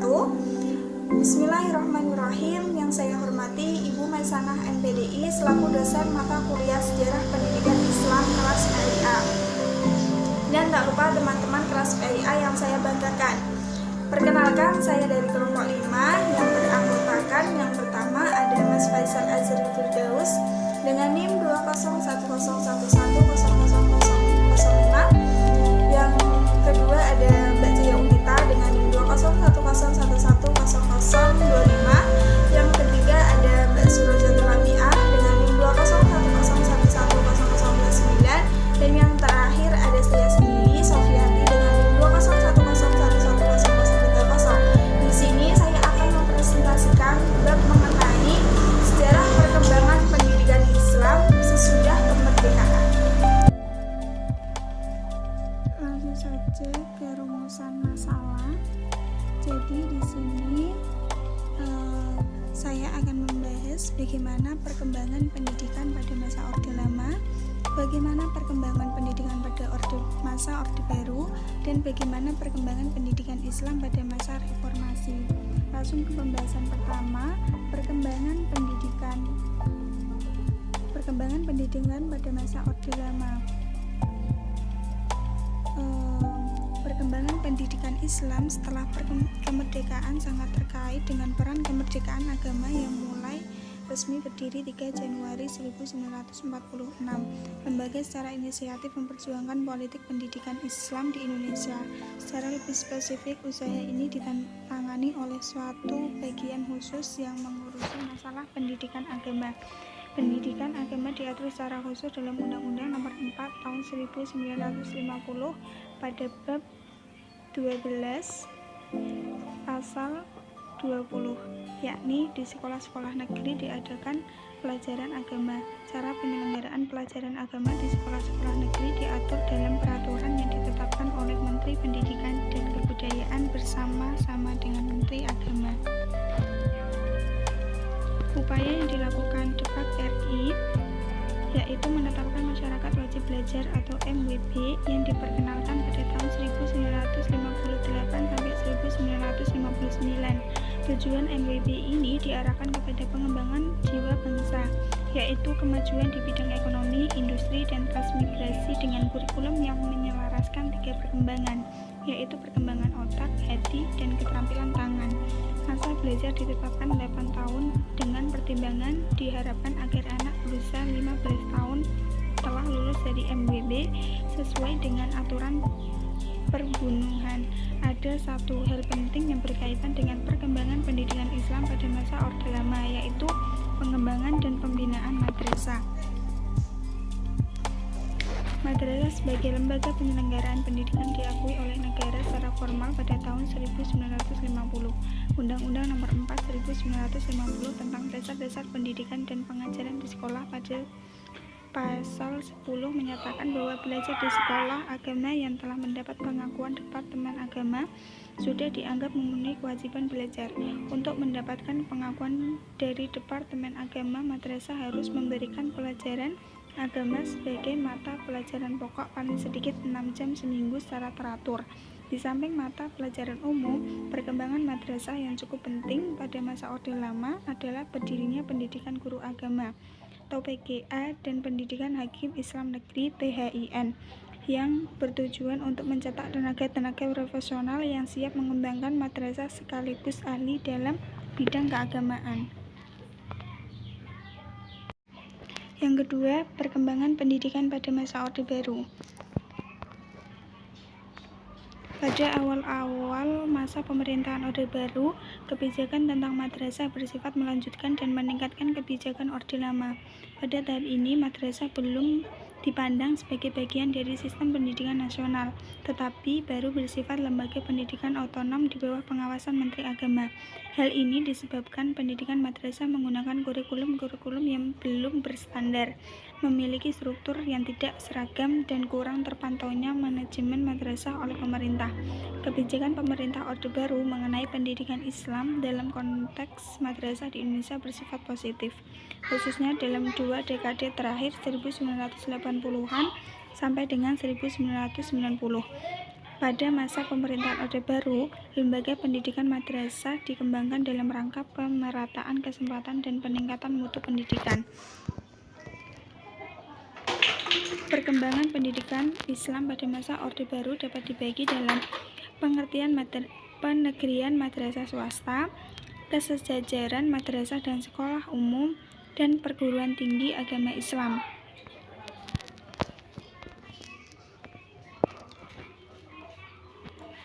wabarakatuh. Bismillahirrahmanirrahim. Yang saya hormati Ibu Maisanah MPDI selaku dosen mata kuliah Sejarah Pendidikan Islam kelas PIA. Dan tak lupa teman-teman kelas PIA yang saya banggakan. Perkenalkan, saya dari kelompok 5 yang beranggotakan yang pertama ada Mas Faisal Azri Firdaus dengan NIM 20111000005. Yang kedua ada Mbak Tia Unita dengan NIM 20111000025. Yang ketiga ada Mbak Surojatul Lamiah dengan NIM 201110009. Dan yang terakhir ada saya sendiri, Sofianti, dengan NIM 201110030. Di sini saya akan mempresentasikan bab mengenai sejarah perkembangan pendidikan Islam sesudah kemerdekaan. Langsung saja ke rumusan masalah. Jadi di sini saya akan membahas bagaimana perkembangan pendidikan pada masa Orde Lama, bagaimana perkembangan pendidikan pada masa Orde Baru, dan bagaimana perkembangan pendidikan Islam pada masa Reformasi. Langsung ke pembahasan pertama, perkembangan pendidikan pada masa Orde Lama. Perkembangan pendidikan Islam setelah kemerdekaan sangat terkait dengan peran kemerdekaan agama yang mulai resmi berdiri 3 Januari 1946. Lembaga secara inisiatif memperjuangkan politik pendidikan Islam di Indonesia. Secara lebih spesifik, usaha ini ditangani oleh suatu bagian khusus yang mengurusi masalah pendidikan agama. Pendidikan agama diatur secara khusus dalam Undang-Undang Nomor 4 Tahun 1950 pada bab 12 pasal 20, yakni di sekolah-sekolah negeri diadakan pelajaran agama. Cara penyelenggaraan pelajaran agama di sekolah-sekolah negeri diatur dalam peraturan yang ditetapkan oleh Menteri Pendidikan dan Kebudayaan bersama-sama dengan Menteri Agama. Upaya yang dilakukan Depak RI yaitu menetapkan masyarakat wajib belajar atau MWB yang diperkenalkan pada tahun 1958 sampai 1959. Tujuan MWB ini diarahkan kepada pengembangan jiwa bangsa, yaitu kemajuan di bidang ekonomi, industri, dan transmigrasi dengan kurikulum yang menyelaraskan 3 perkembangan, yaitu perkembangan otak, hati, dan keterampilan tangan. Masa belajar ditetapkan 8 tahun dengan pertimbangan diharapkan agar anak berusia 15 tahun telah lulus dari MWB sesuai dengan aturan perbunuhan. Ada satu hal penting yang berkaitan dengan perkembangan pendidikan Islam pada masa Orde Lama, yaitu pengembangan dan pembinaan madrasah. Madrasah sebagai lembaga penyelenggaraan pendidikan diakui oleh negara secara formal pada tahun 1950. Undang-Undang Nomor 4 1950 tentang Dasar-Dasar Pendidikan dan Pengajaran di Sekolah pada Pasal 10 menyatakan bahwa belajar di sekolah agama yang telah mendapat pengakuan Departemen Agama sudah dianggap memenuhi kewajiban belajar. Untuk mendapatkan pengakuan dari Departemen Agama, madrasah harus memberikan pelajaran agama sebagai mata pelajaran pokok paling sedikit 6 jam seminggu secara teratur. Di samping mata pelajaran umum, perkembangan madrasah yang cukup penting pada masa Orde Lama adalah berdirinya pendidikan guru agama atau PGA dan pendidikan Hakim Islam Negeri PHIN yang bertujuan untuk mencetak tenaga-tenaga profesional yang siap mengembangkan madrasah sekaligus ahli dalam bidang keagamaan. Yang kedua, perkembangan pendidikan pada masa Orde Baru. Pada awal-awal masa pemerintahan Orde Baru, kebijakan tentang madrasah bersifat melanjutkan dan meningkatkan kebijakan Orde Lama. Pada tahap ini, madrasah belum dipandang sebagai bagian dari sistem pendidikan nasional, tetapi baru bersifat lembaga pendidikan otonom di bawah pengawasan Menteri Agama. Hal ini disebabkan pendidikan madrasah menggunakan kurikulum yang belum berstandar, memiliki struktur yang tidak seragam, dan kurang terpantaunya manajemen madrasah oleh pemerintah. Kebijakan pemerintah Orde Baru mengenai pendidikan Islam dalam konteks madrasah di Indonesia bersifat positif, khususnya dalam 2 dekade terakhir 1980-an sampai dengan 1990. Pada masa pemerintahan Orde Baru, lembaga pendidikan madrasah dikembangkan dalam rangka pemerataan kesempatan dan peningkatan mutu pendidikan. Perkembangan pendidikan Islam pada masa Orde Baru dapat dibagi dalam pengertian penegrian madrasah swasta, kesejajaran madrasah dan sekolah umum, dan perguruan tinggi agama Islam.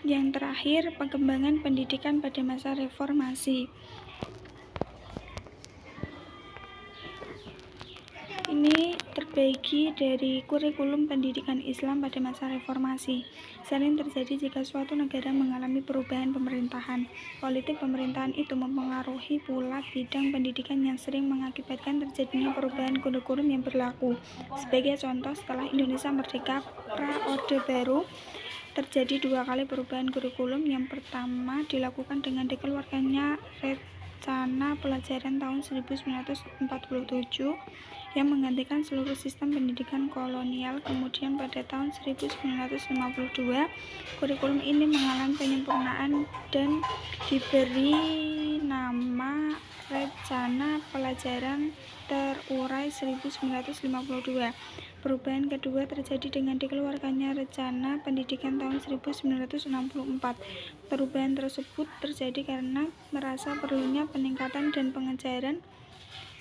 Yang terakhir, pengembangan pendidikan pada masa reformasi. Ini terbagi dari kurikulum pendidikan Islam pada masa reformasi. Sering terjadi jika suatu negara mengalami perubahan pemerintahan. Politik pemerintahan itu mempengaruhi pula bidang pendidikan yang sering mengakibatkan terjadinya perubahan kurikulum yang berlaku. Sebagai contoh, setelah Indonesia merdeka pra-Orde Baru, terjadi 2 kali perubahan kurikulum. Yang pertama dilakukan dengan dikeluarkannya Rencana Pelajaran tahun 1947 yang menggantikan seluruh sistem pendidikan kolonial. Kemudian pada tahun 1952, kurikulum ini mengalami penyempurnaan dan diberi nama Rencana Pelajaran Terurai 1952. Perubahan kedua terjadi dengan dikeluarkannya Rencana Pendidikan tahun 1964. Perubahan tersebut terjadi karena merasa perlunya peningkatan dan pengejaran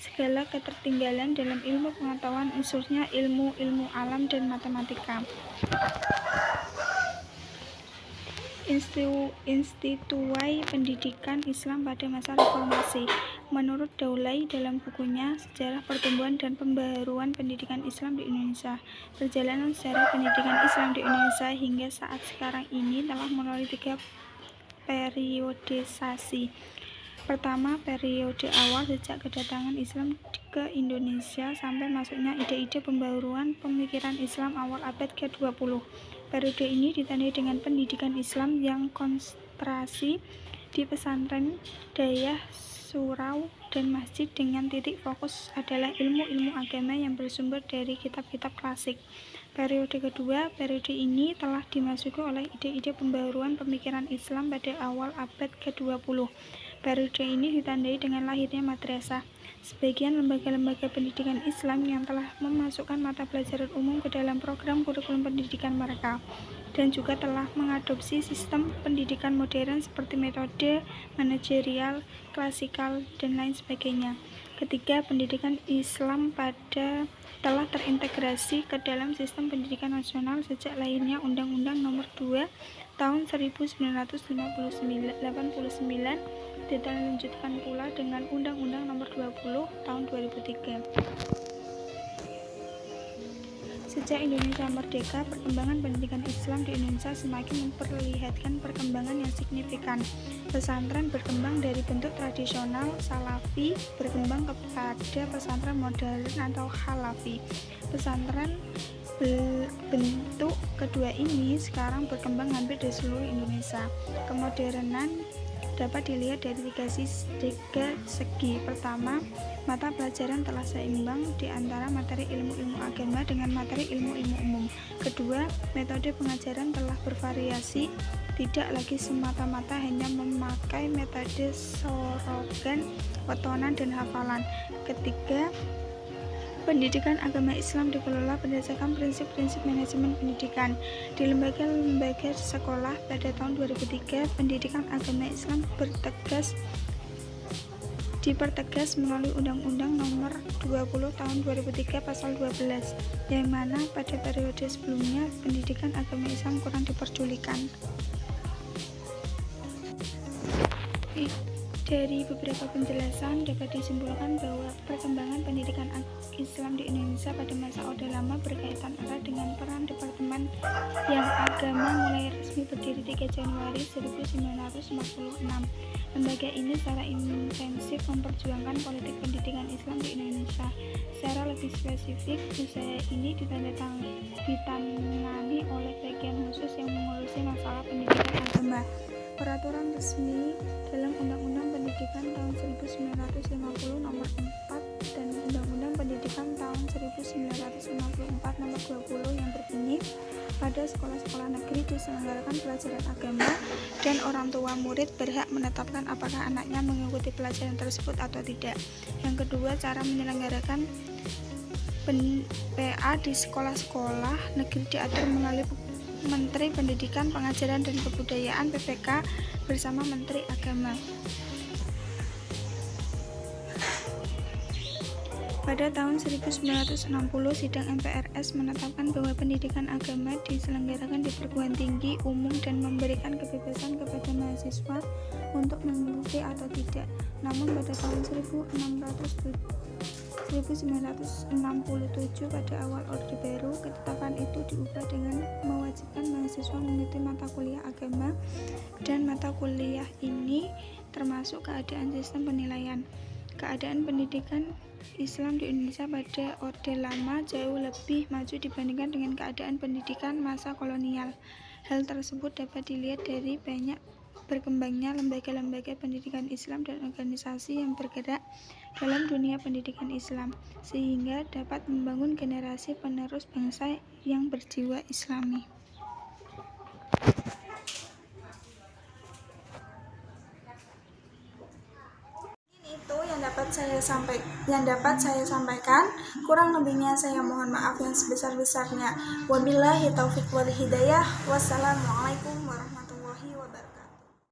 segala ketertinggalan dalam ilmu pengetahuan, unsurnya ilmu alam dan matematika. Instituai pendidikan Islam pada masa reformasi. Menurut Daulay dalam bukunya Sejarah Pertumbuhan dan Pembaharuan Pendidikan Islam di Indonesia, perjalanan sejarah pendidikan Islam di Indonesia hingga saat sekarang ini telah melalui 3 periodisasi. Pertama, periode awal sejak kedatangan Islam ke Indonesia sampai masuknya ide-ide pembaharuan pemikiran Islam awal abad ke-20. Periode ini ditandai dengan pendidikan Islam yang konsentrasi di pesantren, dayah, surau, dan masjid dengan titik fokus adalah ilmu-ilmu agama yang bersumber dari kitab-kitab klasik. Periode kedua, periode ini telah dimasuki oleh ide-ide pembaharuan pemikiran Islam pada awal abad ke-20. Periode ini ditandai dengan lahirnya madrasah, sebagian lembaga-lembaga pendidikan Islam yang telah memasukkan mata pelajaran umum ke dalam program kurikulum pendidikan mereka, dan juga telah mengadopsi sistem pendidikan modern seperti metode manajerial, klasikal, dan lain sebagainya. Ketiga, pendidikan Islam telah terintegrasi ke dalam sistem pendidikan nasional sejak lahirnya Undang-Undang Nomor 2 Tahun 1989, dilanjutkan pula dengan Undang-Undang Nomor 20 Tahun 2003. Sejak Indonesia merdeka, perkembangan pendidikan Islam di Indonesia semakin memperlihatkan perkembangan yang signifikan. Pesantren berkembang dari bentuk tradisional Salafi berkembang kepada pesantren modern atau Halafi. Pesantren bentuk kedua ini sekarang berkembang hampir di seluruh Indonesia. Kemodernan dapat dilihat dari 3 segi. Pertama, mata pelajaran telah seimbang di antara materi ilmu-ilmu agama dengan materi ilmu-ilmu umum. Kedua, metode pengajaran telah bervariasi, tidak lagi semata-mata hanya memakai metode sorogan, wetonan, dan hafalan. Ketiga, pendidikan agama Islam dikelola berdasarkan prinsip-prinsip manajemen pendidikan. Di lembaga-lembaga sekolah pada tahun 2003, pendidikan agama Islam dipertegas melalui Undang-Undang Nomor 20 Tahun 2003 Pasal 12, yang mana pada periode sebelumnya pendidikan agama Islam kurang diperdulikan. Dari beberapa penjelasan dapat disimpulkan bahwa perkembangan pendidikan Islam di Indonesia pada masa Orde Lama berkaitan erat dengan peran Departemen yang Agama mulai resmi berdiri 3 Januari 1946. Lembaga ini secara intensif memperjuangkan politik pendidikan Islam di Indonesia. Secara lebih spesifik, usaha ini ditangani oleh bagian khusus yang mengurusi masalah pendidikan agama. Peraturan resmi dalam Undang-Undang Pendidikan tahun 1950 Nomor 4 dan Undang-Undang Pendidikan tahun 1954 Nomor 20 yang berbunyi, pada pada sekolah-sekolah negeri diselenggarakan pelajaran agama dan orang tua murid berhak menetapkan apakah anaknya mengikuti pelajaran tersebut atau tidak. Yang kedua, cara menyelenggarakan PA di sekolah-sekolah negeri diatur melalui Menteri Pendidikan, Pengajaran dan Kebudayaan (PPK) bersama Menteri Agama. Pada tahun 1960, sidang MPRS menetapkan bahwa pendidikan agama diselenggarakan di perguruan tinggi umum dan memberikan kebebasan kepada mahasiswa untuk mengikuti atau tidak. Namun pada tahun 1967 pada awal Orde Baru, ketetapan itu diubah dengan mewajibkan mahasiswa mengikuti mata kuliah agama, dan mata kuliah ini termasuk keadaan sistem penilaian. Keadaan pendidikan Islam di Indonesia pada Orde Lama jauh lebih maju dibandingkan dengan keadaan pendidikan masa kolonial. Hal tersebut dapat dilihat dari banyak berkembangnya lembaga-lembaga pendidikan Islam dan organisasi yang bergerak dalam dunia pendidikan Islam, sehingga dapat membangun generasi penerus bangsa yang berjiwa Islami. Yang dapat saya sampaikan. Kurang lebihnya saya mohon maaf yang sebesar-besarnya. Wabillahi taufiq wal hidayah. Wassalamualaikum warahmatullahi wabarakatuh.